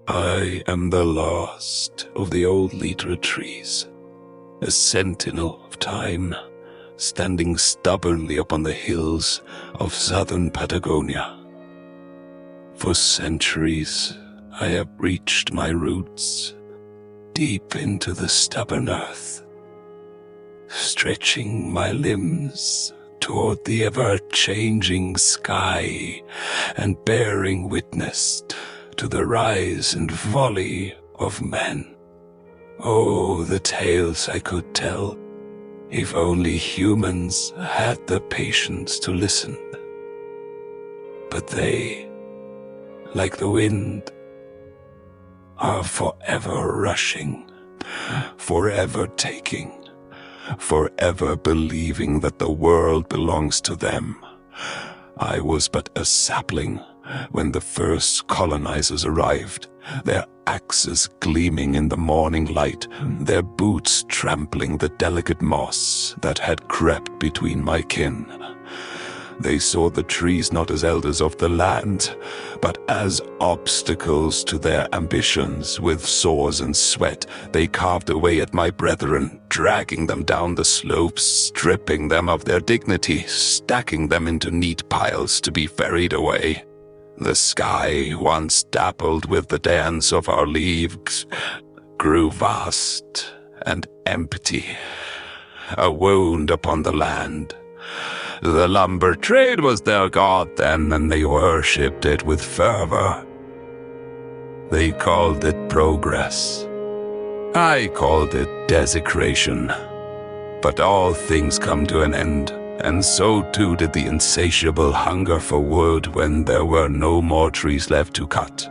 I am the last of the old Litre trees, a sentinel of time, standing stubbornly upon the hills of southern Patagonia. For centuries, I have reached my roots deep into the stubborn earth, stretching my limbs toward the ever-changing sky and bearing witness to the rise and folly of men. Oh, the tales I could tell, if only humans had the patience to listen. But they, like the wind, are forever rushing, forever taking, forever believing that the world belongs to them. I was but a sapling when the first colonizers arrived, their axes gleaming in the morning light, their boots trampling the delicate moss that had crept between my kin. They saw the trees not as elders of the land, but as obstacles to their ambitions. With saws and sweat, they carved away at my brethren, dragging them down the slopes, stripping them of their dignity, stacking them into neat piles to be ferried away. The sky, once dappled with the dance of our leaves, grew vast and empty, a wound upon the land. The lumber trade was their god then, and they worshipped it with fervor. They called it progress. I called it desecration. But all things come to an end, and so too did the insatiable hunger for wood when there were no more trees left to cut.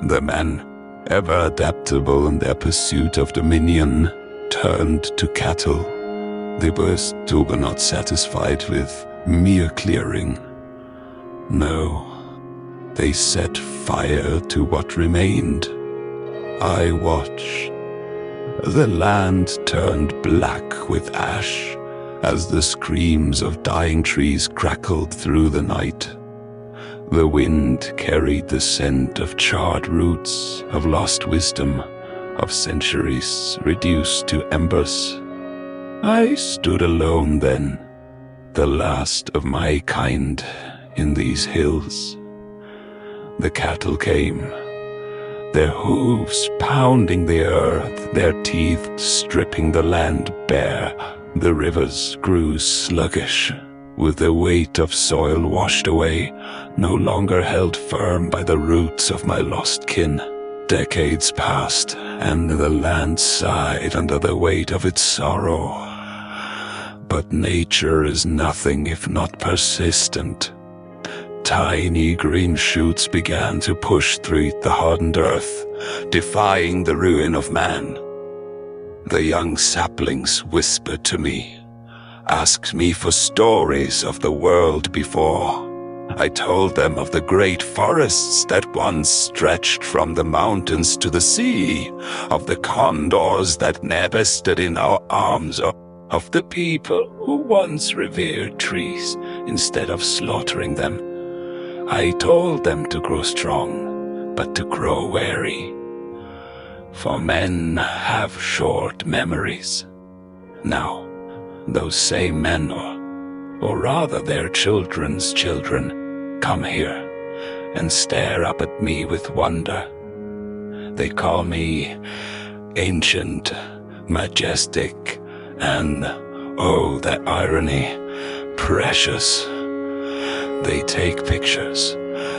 The men, ever adaptable in their pursuit of dominion, turned to cattle. They were still not satisfied with mere clearing. No, they set fire to what remained. I watched. The land turned black with ash as the screams of dying trees crackled through the night. The wind carried the scent of charred roots, of lost wisdom, of centuries reduced to embers. I stood alone then, the last of my kind in these hills. The cattle came, their hooves pounding the earth, their teeth stripping the land bare. The rivers grew sluggish, with the weight of soil washed away, no longer held firm by the roots of my lost kin. Decades passed, and the land sighed under the weight of its sorrow. But nature is nothing if not persistent. Tiny green shoots began to push through the hardened earth, defying the ruin of man. The young saplings whispered to me, asked me for stories of the world before. I told them of the great forests that once stretched from the mountains to the sea, of the condors that nested in our arms, of the people who once revered trees instead of slaughtering them. I told them to grow strong, but to grow wary. For men have short memories. Now, those same men, or rather their children's children, come here and stare up at me with wonder. They call me ancient, majestic, and, oh, that irony, precious. They take pictures.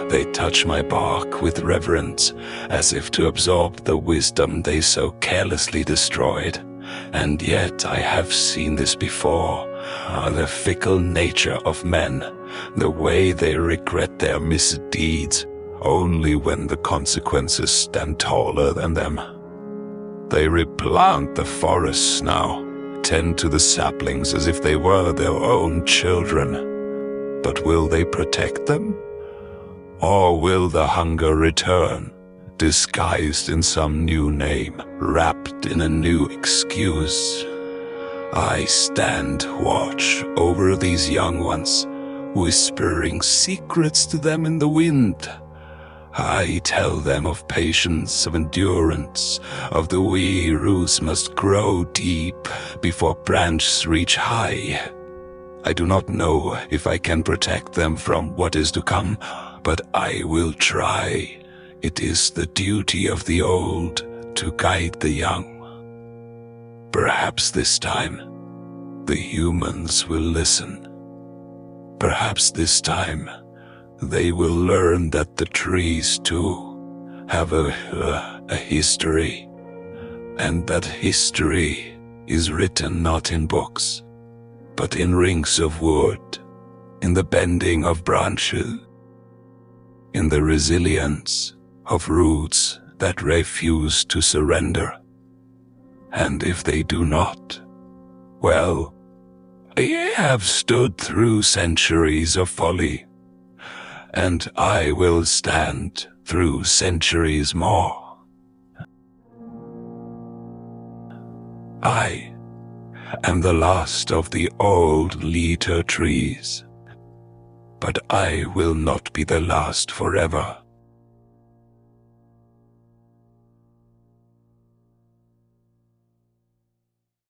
They touch my bark with reverence, as if to absorb the wisdom they so carelessly destroyed. And yet I have seen this before, the fickle nature of men, the way they regret their misdeeds only when the consequences stand taller than them. They replant the forests now, tend to the saplings as if they were their own children. But will they protect them? Or will the hunger return, disguised in some new name, wrapped in a new excuse? I stand watch over these young ones, whispering secrets to them in the wind. I tell them of patience, of endurance, of the we roots must grow deep before branches reach high. I do not know if I can protect them from what is to come, but I will try. It is the duty of the old to guide the young. Perhaps this time, the humans will listen. Perhaps this time, they will learn that the trees too have a history, and that history is written not in books, but in rings of wood, in the bending of branches, in the resilience of roots that refuse to surrender. And if they do not, well, I have stood through centuries of folly, and I will stand through centuries more. I am the last of the old Litre trees, but I will not be the last forever.